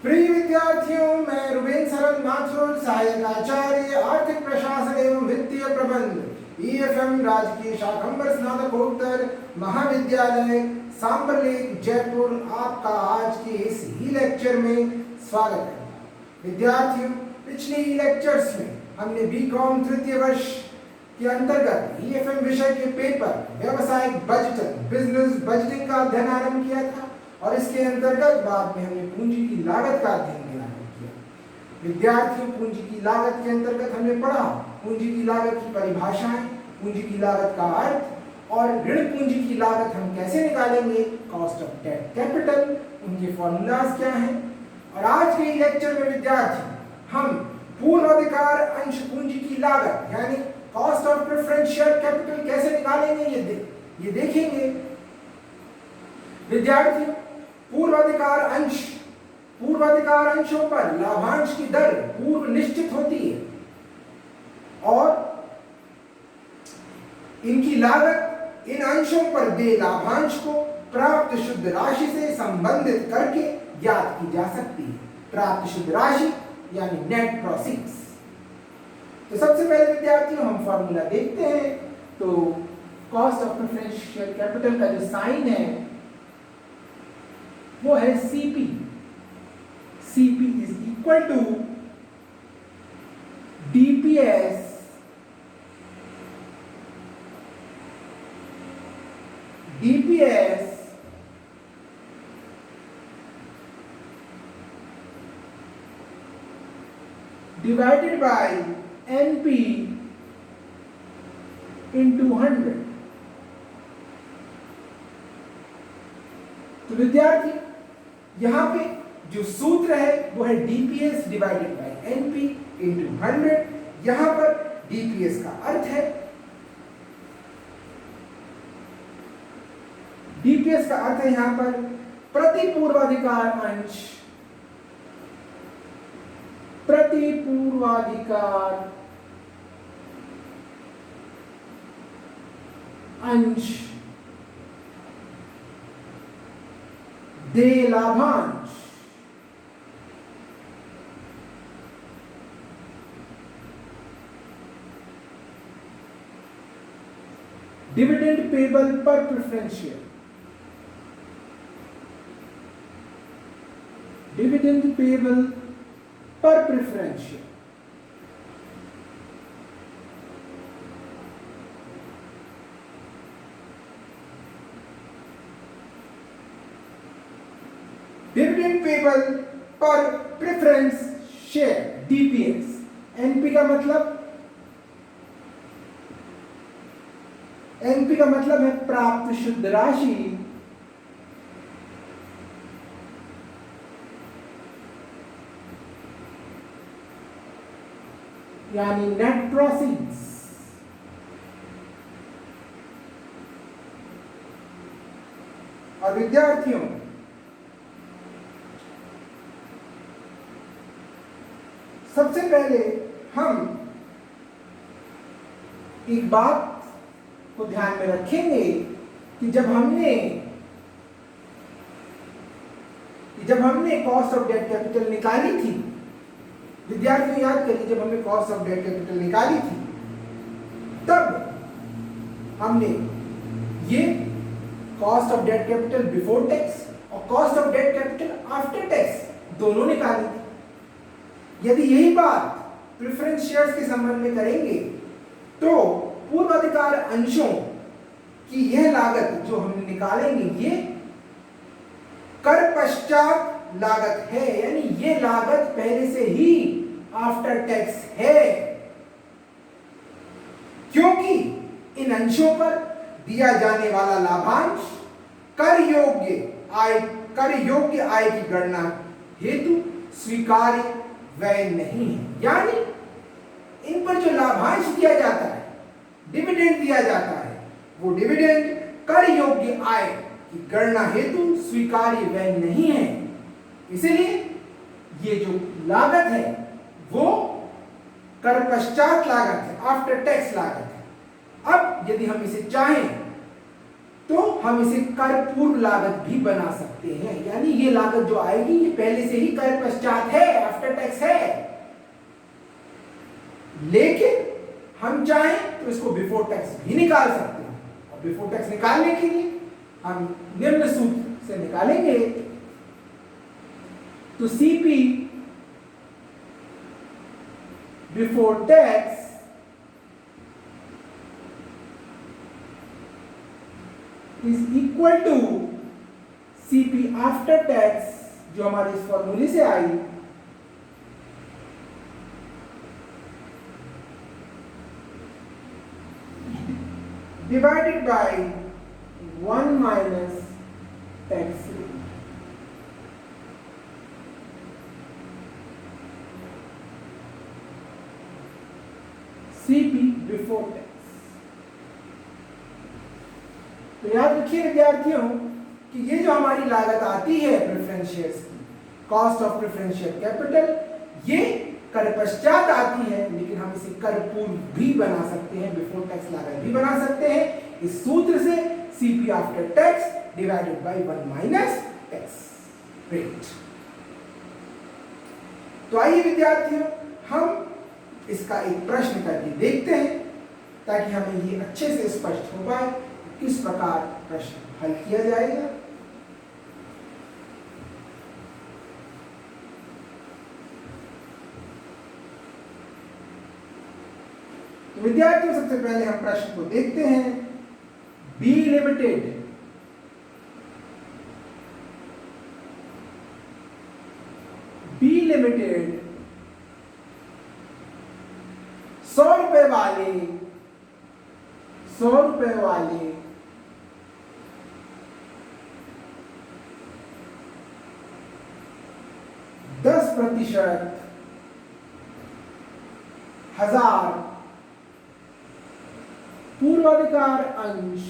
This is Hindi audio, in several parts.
प्रिय विद्यार्थियों, मैं रुबेन सरन माथुर, सहायक आचार्य आर्थिक प्रशासन एवं वित्तीय प्रबंध ईएफएम राजकीय शाकंभर स्नातकोत्तर महाविद्यालय सांबरलेक जयपुर आपका आज के इस ई लेक्चर में स्वागत है। विद्यार्थियों, पिछले ई लेक्चर्स में हमने बीकॉम तृतीय वर्ष के अंतर्गत ईएफएम विषय के पेपर व्यावसायिक बजटिंग बिजनेस बजटिंग का अध्ययन आरंभ किया था और इसके अंतर्गत बाद में हमने पूंजी की लागत का अध्ययन आरंभ किया। विद्यार्थियों, पूंजी की लागत के अंतर्गत हमने पढ़ा पूंजी की लागत की परिभाषाएं, पूंजी की लागत का अर्थ और ऋण पूंजी की लागत हम कैसे निकालेंगे, कॉस्ट ऑफ डेट कैपिटल, उनके फॉर्मूलाज क्या हैं। और आज के लेक्चर में विद्यार्थी हम पूर्वाधिकार अंश पूंजी की लागत यानी cost of preference share capital कैसे निकालेंगे ये देखेंगे। विद्यार्थी, पूर्वाधिकार अंशों पर लाभांश की दर पूर्व निश्चित होती है और इनकी लागत इन अंशों पर देय लाभांश को प्राप्त शुद्ध राशि से संबंधित करके ज्ञात की जा सकती है। प्राप्त शुद्ध राशि यानी नेट प्रोसीड्स। तो सबसे पहले विद्यार्थियों हम फॉर्मूला देखते हैं। तो cost of preference share capital का जो साइन है वो है CP। CP is equal to DPS divided by NP into 100। तो विद्यार्थी, यहां पे जो सूत्र है वो है DPS divided by NP into 100। यहां पर DPS का अर्थ है यहां पर प्रति पूर्वाधिकार अंश देय लाभांश डिविडेंड पेबल पर प्रेफरेंस शेयर। डिविडेंड पेबल पर प्रेफरेंस शेयर डिविडेंड पेबल पर प्रेफरेंस शेयर DPS। NP का मतलब है प्राप्त शुद्ध राशि यानी नेट प्रोसीड्स। और विद्यार्थियों, सबसे पहले हम एक बात को ध्यान में रखेंगे कि जब हमने कॉस्ट ऑफ डेट कैपिटल निकाली थी, विद्यार्थियों याद करिए, जब हमने कॉस्ट ऑफ डेट कैपिटल निकाली थी तब हमने ये cost of debt capital before tax और cost of debt capital after tax दोनों निकाली थी। यदि यही बात प्रेफरेंस शेयर्स के संबंध में करेंगे तो पूर्वाधिकार अंशों की यह लागत जो हमने निकालेंगे ये कर पश्चात लागत है, यानी ये लागत पहले से ही आफ्टर टैक्स है, क्योंकि इन अंशों पर दिया जाने वाला लाभांश कर योग्य आय की गणना हेतु स्वीकार्य व्यय नहीं है। यानी इन पर जो लाभांश दिया जाता है, डिविडेंड दिया जाता है, वो डिविडेंड कर योग्य आय की गणना हेतु स्वीकार्य व्यय नहीं है। इसलिए ये जो लागत है वो कर पश्चात लागत है, आफ्टर टैक्स लागत है। अब यदि हम इसे चाहें तो हम इसे कर पूर्व लागत भी बना सकते हैं, यानी ये लागत जो आएगी ये पहले से ही कर पश्चात है, आफ्टर टैक्स है। लेकिन हम चाहें तो इसको बिफोर टैक्स भी निकाल सकते हैं। और बिफोर टैक्स निकालने के लिए हम निम्न सूत्र से निकालेंगे। तो CP before tax is equal to CP after tax, जो हमारे इस फॉर्मूले से आई, divided by 1 minus tax rate. CP before tax. तो याद रखिए विद्यार्थियों कि ये जो हमारी लागत आती है प्रेफरेंस शेयर्स की, cost of preference share capital, ये कर पश्चात आती है, लेकिन हम इसे कर पूर्व भी बना सकते हैं, बिफोर टैक्स लागत भी बना सकते हैं इस सूत्र से, CP after tax divided by 1 minus tax rate. तो आइए विद्यार्थियों हम इसका एक प्रश्न करके देखते हैं, ताकि हमें ये अच्छे से स्पष्ट हो पाए किस प्रकार प्रश्न हल किया जाएगा। तो विद्यार्थियों सबसे पहले हम प्रश्न को देखते हैं। बी लिमिटेड लिमिटेड 100 रुपए वाले 10% 1000 पूर्वाधिकार अंश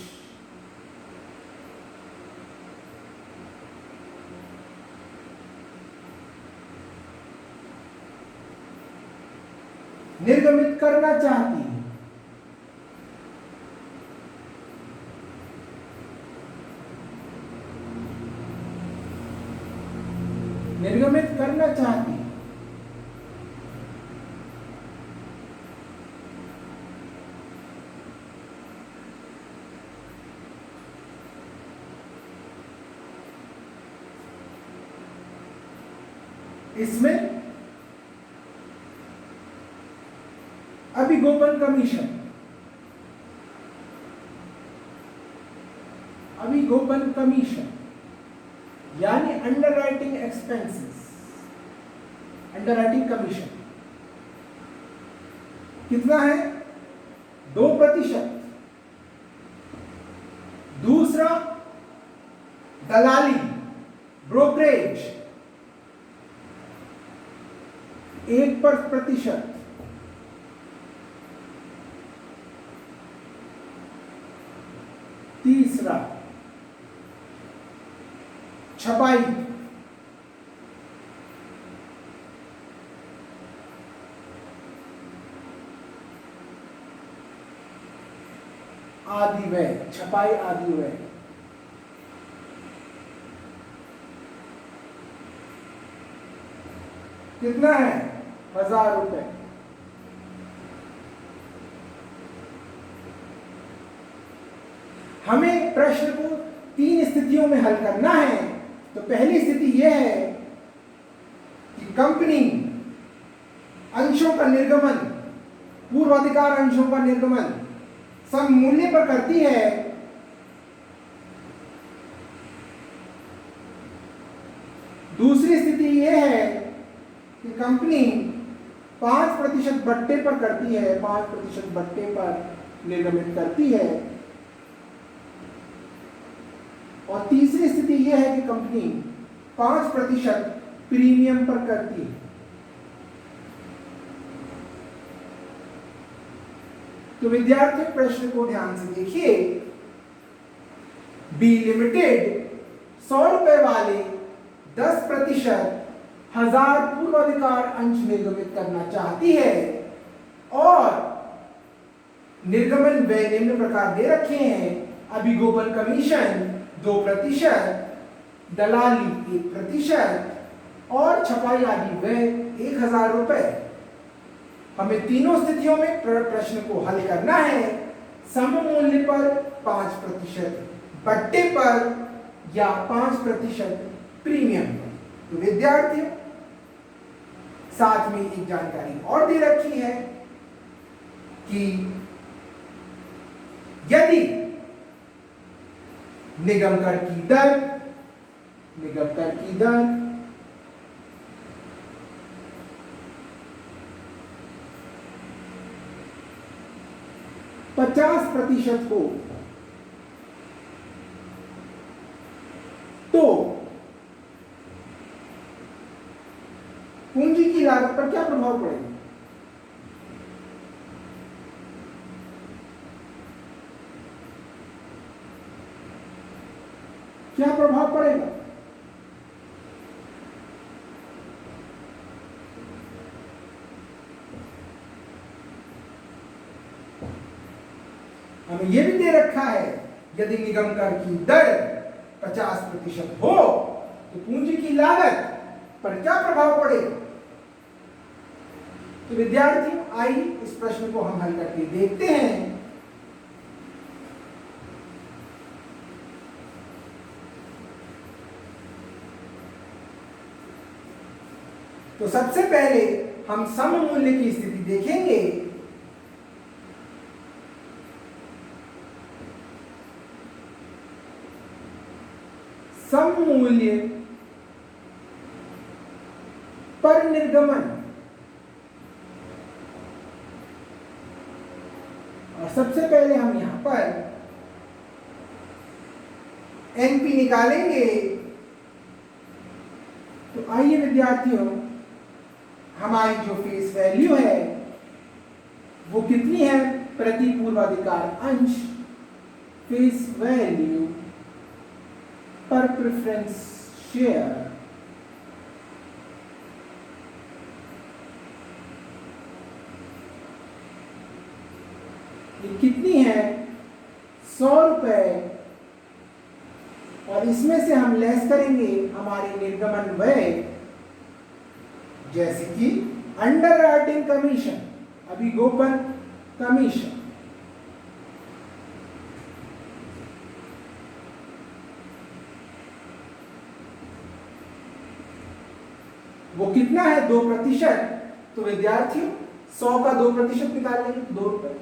निर्गमित करना चाहती है। निर्गमित करना चाहती है। इसमें अभिगोपन कमीशन यानी अंडरराइटिंग एक्सपेंसेस, अंडरराइटिंग कमीशन कितना है? 2%। दूसरा दलाली ब्रोकरेज 1%। तीसरा छपाई आदि व्यय, छपाई आदि व्यय। कितना है? 1000 रुपए। हमें प्रश्न को 3 स्थितियों में हल करना है। तो पहली स्थिति यह है कि कंपनी अंशों का निर्गमन, पूर्वाधिकार अंशों का निर्गमन सम मूल्य पर करती है। दूसरी स्थिति यह है कि कंपनी 5% बट्टे पर करती है, 5% बट्टे पर निर्गमित करती है। और तीसरी स्थिति यह है कि कंपनी 5% प्रीमियम पर करती है। तो विद्यार्थियों प्रश्न को ध्यान से देखिए। बी लिमिटेड 100 रुपए वाले 10% 1000 पूर्वाधिकार अंश निर्गमित करना चाहती है और निर्गमन व्यय निम्न प्रकार दे रखे हैं अभिगोपन कमीशन 2%, दलाली 1% और छपाई आदि व्यय 1000 रुपए। हमें तीनों स्थितियों में प्रश्न को हल करना है। सम मूल्य पर 5%, बट्टे पर या 5% प्रीमियम पर। तो विद्यार्थियों, साथ में एक जानकारी और दे रखी है कि यदि निगम कर की दर 50% हो तो पूंजी की लागत पर क्या प्रभाव पड़ेगा? क्या प्रभाव पड़ेगा? हमें यह भी दे रखा है, यदि निगम कर की दर 50% हो तो पूंजी की लागत पर क्या प्रभाव पड़ेगा? तो विद्यार्थियों, आइए इस प्रश्न को हम हल करके देखते हैं। तो सबसे पहले हम सम मूल्य की स्थिति देखेंगे। सम मूल्य पर निर्गमन, और सबसे पहले हम यहां पर एनपी निकालेंगे। तो आइए विद्यार्थियों, हमारी जो फेस वैल्यू है वो कितनी है? प्रति पूर्वाधिकार अंश, face value per preference share, ये कितनी है? 100 रुपए। और इसमें से हम लेस करेंगे हमारी निर्गमन व्यय, जैसे कि अंडरराइटिंग कमीशन, अभिगोपन कमीशन। वो कितना है? 2%। तो विद्यार्थियों, 100 का 2% निकाल लेंगे, 2 रुपए।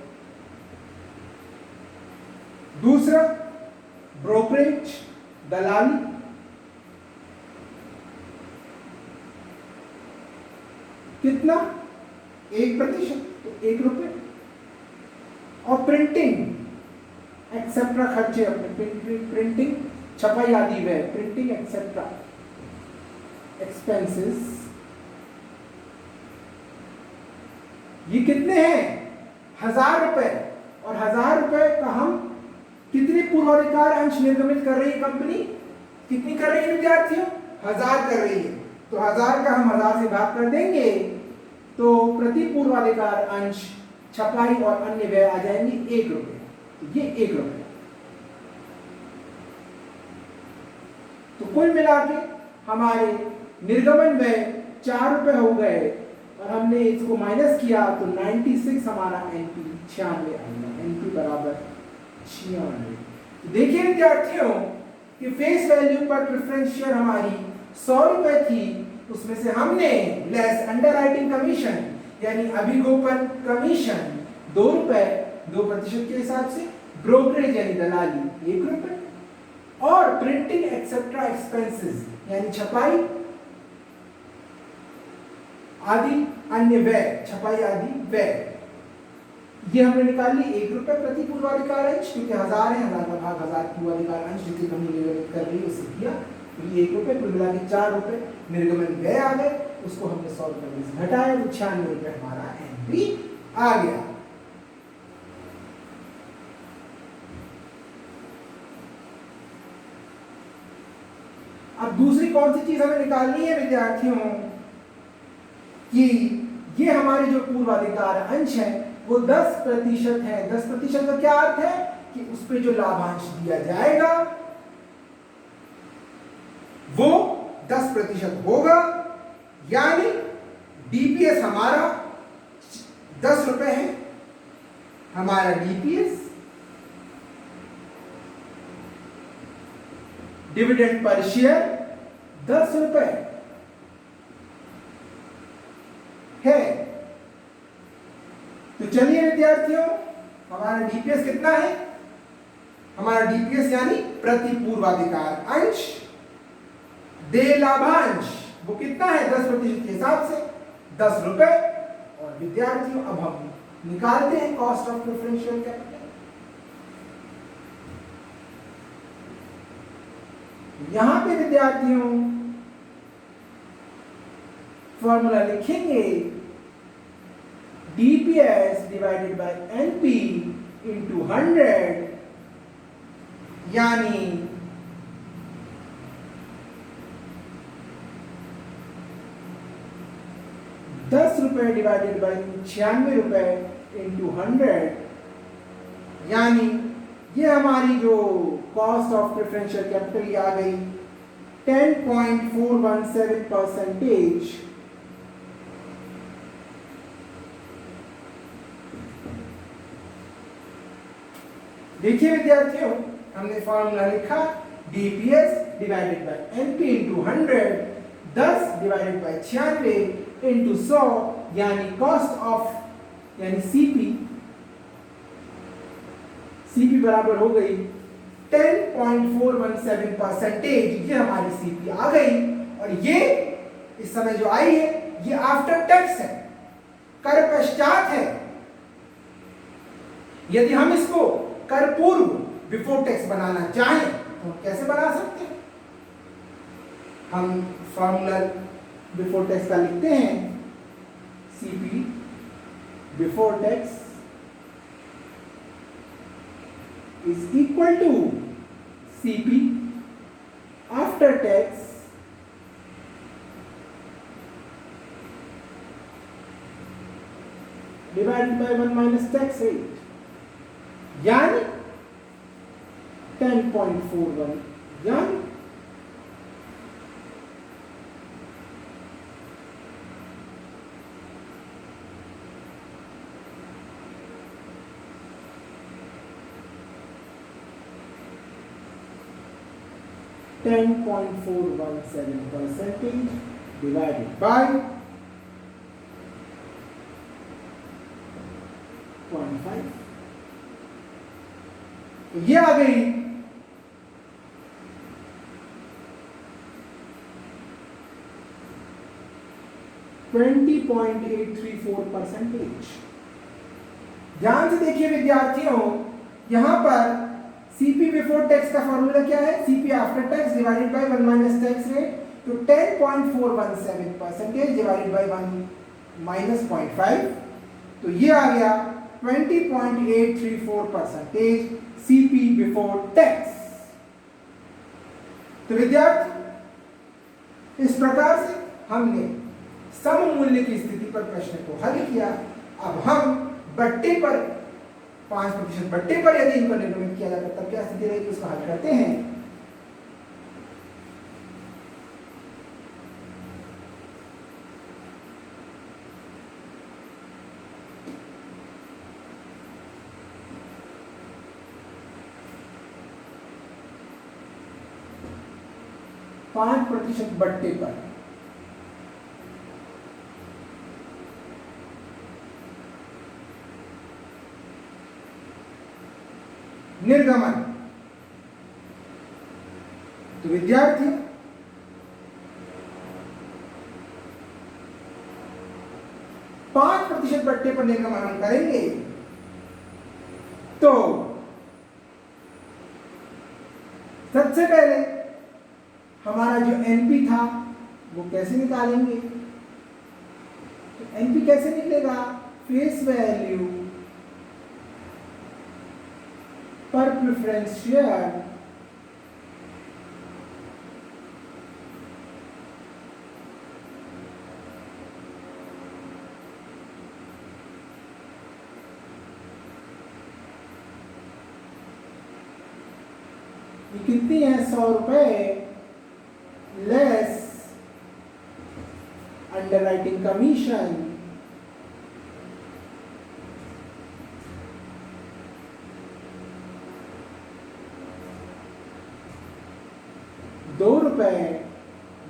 दूसरा, ब्रोकरेज, दलाली, कितना? 1%, तो 1 रुपए। और प्रिंटिंग एक्सेट्रा खर्चे अपने, प्रिंटिंग, छपाई आदि व्यय, प्रिंटिंग एक्सेट्रा एक्सपेंसेस, ये कितने हैं? 1000 रुपए। और 1000 रुपए का हम कितने पूर्वाधिकार अंश निर्गमित कर रही है कंपनी? कितनी कर रही है विद्यार्थियों? 1000 कर रही है। तो 1000 का हम 1000 से भाग कर देंगे तो प्रति पूर्वाधिकार अंश, छपाई और अन्य व्यय आ जाएंगे 1 रुपए। तो ये 1 रुपए। तो कुल मिला के हमारे निर्गमन व्यय 4 रुपए हो गए और हमने इसको माइनस किया तो 96 हमारा एनपी 96 आएगा। एनपी बराबर 96। तो देखिए विद्यार्थियों कि face value per preference share हमारी 100 रुपए थी, उसमें से हमने लेस अंडरराइटिंग कमीशन यानी अभिगोपन कमीशन 2 रुपए 2% के हिसाब से, ब्रोकरेज यानी दलाली 1 रुपए और प्रिंटिंग एक्सेट्रा एक्सपेंसेस यानी छपाई आदि अन्य व्यय, छपाई आदि व्यय, ये हमने निकाल ली 1 रुपए प्रति पूर्वाधिकार अंश, क्योंकि 1000 है, 1000 का भाग 1000 पूर्वाधिकार अंश जितनी कंपनी निर्गमित कर रही है उससे किया, तो ये 1 रुपए, कुल मिला के 4 रुपए निर्गमन व्यय आ गए। उसको हमने 100 रुपए में से घटाया तो 96 रुपए हमारा एनपी आ गया। अब दूसरी कौन सी चीज हमें निकालनी है विद्यार्थियों कि ये हमारे जो पूर्वाधिकार अंश है वो 10% है। 10% का क्या अर्थ है कि उस पे जो लाभांश दिया जाएगा वो 10% होगा, यानी डीपीएस हमारा 10 रुपए है, हमारा डीपीएस डिविडेंड पर शेयर 10 रुपए है। तो चलिए विद्यार्थियों, हमारा डीपीएस कितना है? हमारा डीपीएस यानी प्रतिपूर्वाधिकार अंश दे लाभांश, वो कितना है? 10% के हिसाब से 10 रुपए। और विद्यार्थियों अब हम निकालते हैं कॉस्ट ऑफ प्रेफरेंशियल कैपिटल। यहां पे विद्यार्थियों फॉर्मूला लिखेंगे DPS divided by NP into 100, यानी ₹10 डिवाइडेड बाय 96 रुपए इंटू 100, यानी ये हमारी जो कॉस्ट ऑफ प्रेफरेंशियल कैपिटल ये आ गई 10.417%। देखिए विद्यार्थियों, हमने फॉर्मूला लिखा DPS divided by NP into 100, 10 divided by 96 into 100, यानी कॉस्ट ऑफ यानी सीपी बराबर हो गई 10.417%। ये हमारी सीपी आ गई, और ये इस समय जो आई है ये आफ्टर टैक्स है, कर पश्चात है। यदि हम इसको कर पूर्व बिफोर टैक्स बनाना चाहें तो हम कैसे बना सकते हैं? हम फॉर्मूला बिफोर टैक्स का लिखते हैं, CP before tax is equal to CP after tax divided by 1 minus tax rate, यानी 10.41, यानी %10.417 divided by 0.5, ये आ गई 20.834%। ध्यान से देखिए विद्यार्थियों, यहां पर सीपी बिफोर टैक्स का फॉर्मूला क्या है? CP after tax divided by 1 minus tax rate. तो 10.417% डिवाइडेड बाय 1 माइनस 0.5, तो ये आ गया 20.834% सीपी बिफोर टैक्स। तो विद्यार्थी, इस प्रकार से हमने सम मूल्य की स्थिति पर प्रश्न को हल किया। अब हम बट्टे पर 5% बट्टे पर यदि इनको निर्मित किया जाता तब क्या स्थिति रहेगी, उसको हल करते हैं। पांच प्रतिशत बट्टे पर निर्गमन। तो विद्यार्थी, 5% बट्टे पर निर्गमन हम करेंगे तो सबसे पहले हमारा जो एनपी था वो कैसे निकालेंगे? तो एनपी कैसे निकलेगा? Face value per preference share ये कितनी है? 100 रुपए less underwriting commission, ₹2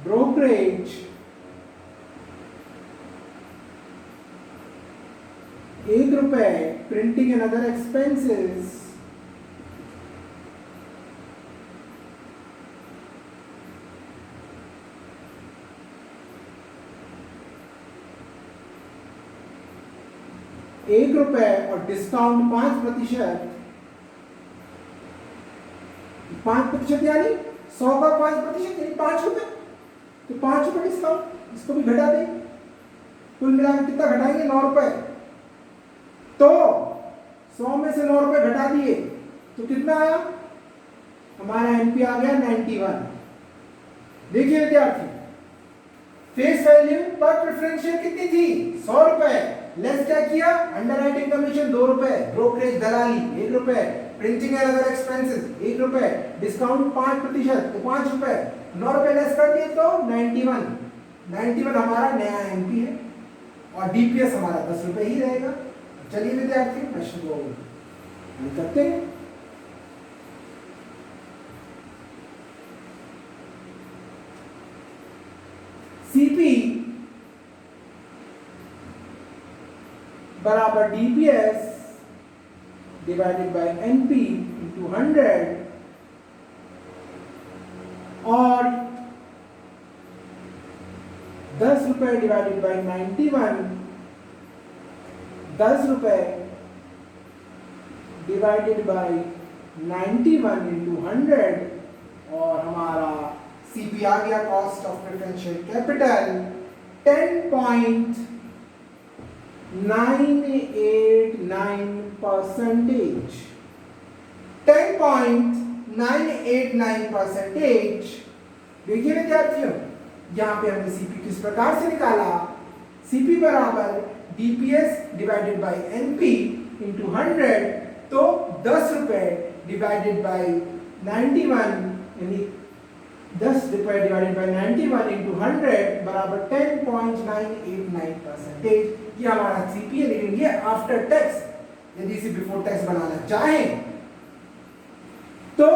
brokerage, ₹1 printing and other expenses, ₹1 और डिस्काउंट 5%। 5% यानी 100 का 5% यानी ₹5, तो ₹5 डिस्काउंट, इसको भी घटा दें। कुल मिलाकर कितना घटाएंगे? ₹9। तो 100 में से ₹9 घटा दिए तो कितना आया? हमारा एनपी आ गया 91। देखिए विद्यार्थी, फेस वैल्यू पर प्रेफरेंशियल कितनी थी? ₹100। लेस क्या किया? अंडरराइटिंग कमीशन ₹2, ब्रोकरेज दलाली ₹1, printing and other expenses ₹1, discount 5%, तो ₹5, ₹9 लेस कर दिए तो 91 हमारा नया एमपी है और डीपीएस हमारा ₹10 ही रहेगा। चलिए विद्यार्थी, प्रश्न को हल करते हैं। सीपी बराबर DPS divided by NP into 100 और ₹10 divided by 91, ₹10 divided by 91 into 100 और हमारा सीपी आ गया कॉस्ट ऑफ प्रेफरेंशियल कैपिटल 10.989%। 10.989%। देखिए विद्यार्थियों, यहां पे हमने सीपी किस प्रकार से निकाला? सीपी बराबर DPS divided by NP into 100, तो ₹10 डिवाइडेड बाय 91 यानी ₹10 डिवाइडेड बाय 91 इंटू 100 बराबर 10.989%। ये हमारा सीपी है, लेकिन ये आफ्टर टैक्स। यदि इसे बिफोर टैक्स बनाना चाहें तो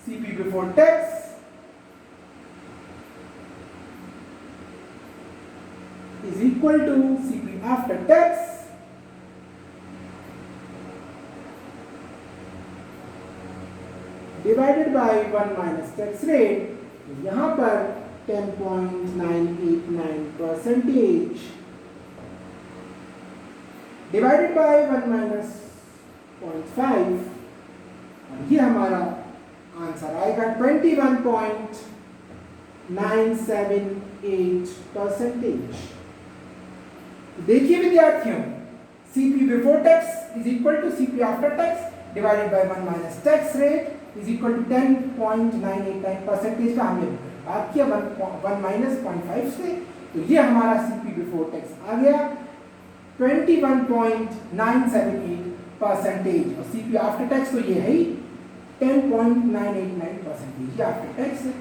CP before tax is equal to CP after tax divided by 1 minus tax rate। यहाँ पर 10.989% divided by 1 minus 0.5 और ये हमारा आंसर आएगा 21.978%। देखिए विद्यार्थियों, CP before tax is equal to CP after tax divided by 1 minus tax rate is equal to 10.989% का हमने बात किया 1 माइनस 0.5 से, तो ये हमारा सीपी बिफोर टैक्स आ गया 21.978% और सीपी आफ्टर टैक्स तो ये है ही 10.989% ये आफ्टर टैक्स है।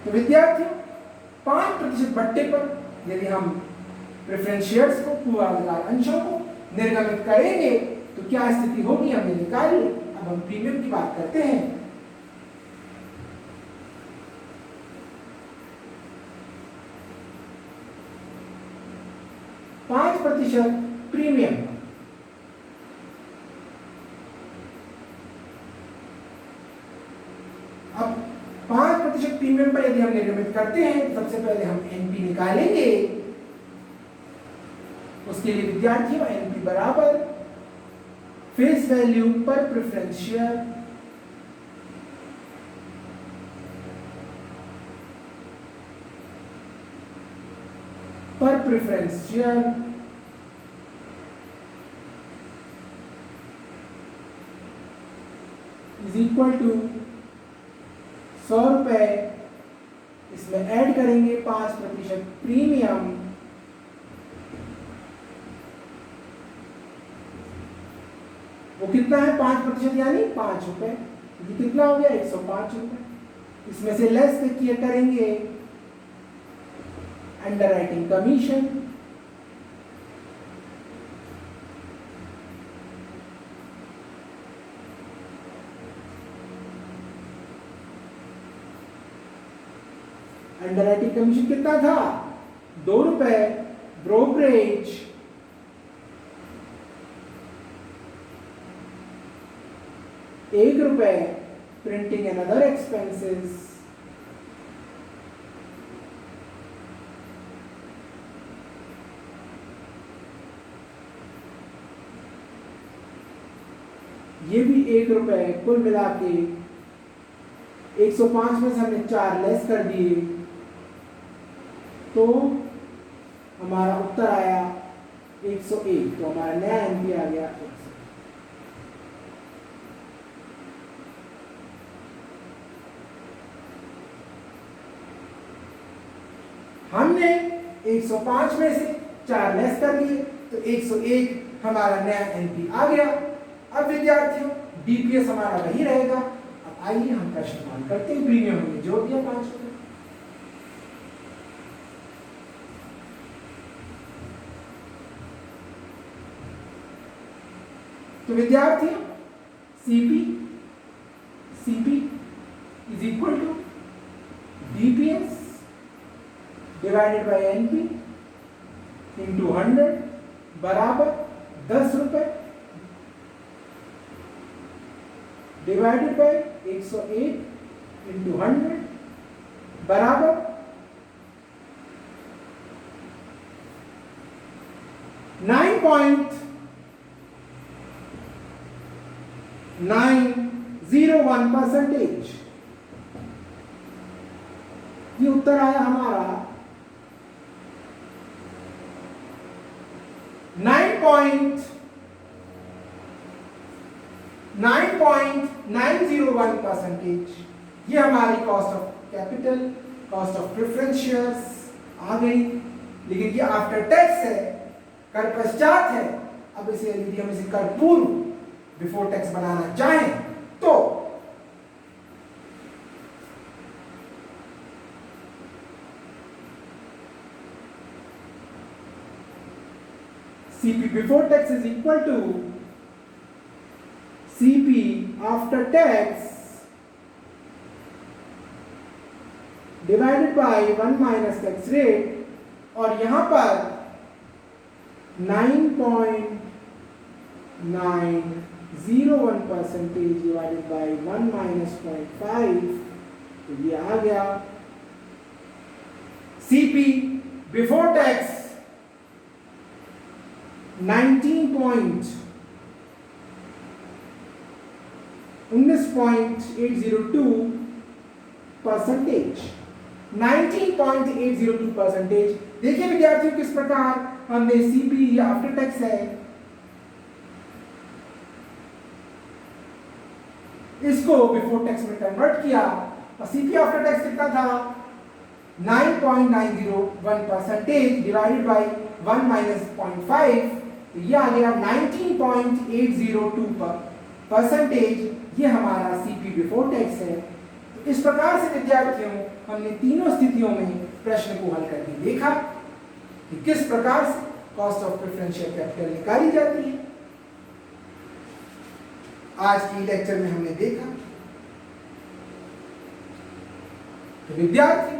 तो विद्यार्थियों, 5% बट्टे पर यदि हम प्रेफरेंस शेयर्स को पूर्वाधिकार अंशों को निर्गमित करेंगे तो क्या स्थिति होगी हमने निकाली। अब हम प्रीमियम की बात करते हैं। %5 प्रीमियम अब 5% प्रीमियम पर यदि हम निर्गमित करते हैं, सबसे पहले हम एनपी निकालेंगे। उसके लिए विद्यार्थियों एनपी बराबर face value per preference share is equal to ₹100। इसमें ऐड करेंगे 5% प्रीमियम वो कितना है 5% यानी 5 रुपए। ये कितना हो गया 105 रुपए। इसमें से लेस किया करेंगे अंडरराइटिंग कमीशन, अंडरराइटिंग कमीशन कितना था 2 रुपए, ब्रोकरेज 1 रुपए, प्रिंटिंग एंड अदर एक्सपेंसेस ये भी 1 रुपए। कुल मिला के 105 में से हमने 4 लेस कर दिए तो हमारा उत्तर आया 101। तो हमारा नया एनपी आ गया 101। हमने 105 में से 4 लेस कर लिए तो 101 हमारा नया एनपी आ गया। अब विद्यार्थियों डीपीएस हमारा वही रहेगा। अब आइए हम प्रश्न मान करते हैं। प्रीमियम हमने जोड़ दिया 5 रुपए। तो विद्यार्थियों CP is equal to DPS divided by NP into 100 बराबर 10 रुपए डिवाइडेड बाय 108 इंटू 100 बराबर 9.901%। ये उत्तर आया हमारा 9.901%। ये हमारी cost of capital, cost of preference shares आ गई। लेकिन ये आफ्टर टैक्स है, कर पश्चात है। अब इसे यदि हम इसे कर पूर्व बिफोर टैक्स बनाना चाहें तो CP before tax is equal to CP after tax divided by 1 minus tax rate। और यहां पर 9.901% divided by 1 minus 0.5। तो ये आ गया CP before tax 19.802%। 19.802%। देखिए विद्यार्थियों किस प्रकार हमने सीपी या आफ्टर टैक्स है इसको बिफोर टैक्स में कन्वर्ट किया। और सीपी आफ्टर टैक्स कितना था 9.901% डिवाइडेड बाय 1 माइनस 0.5। तो ये आ गया 19.802%। ये हमारा सीपी बिफोर टैक्स है। तो इस प्रकार से विद्यार्थियों हमने तीनों स्थितियों में प्रश्न को हल करके देखा कि किस प्रकार से कॉस्ट ऑफ प्रेफरेंशियल कैपिटल निकाली जाती है। आज की लेक्चर में हमने देखा तो विद्यार्थी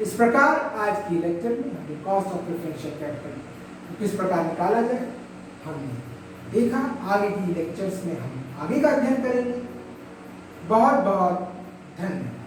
इस प्रकार आज की लेक्चर में हमने कॉस्ट ऑफ प्रेफरेंशियल कैपिटल किस प्रकार निकाला जाए हमने देखा। आगे की लेक्चर्स में हम आगे का अध्ययन करेंगे। बहुत बहुत धन्यवाद।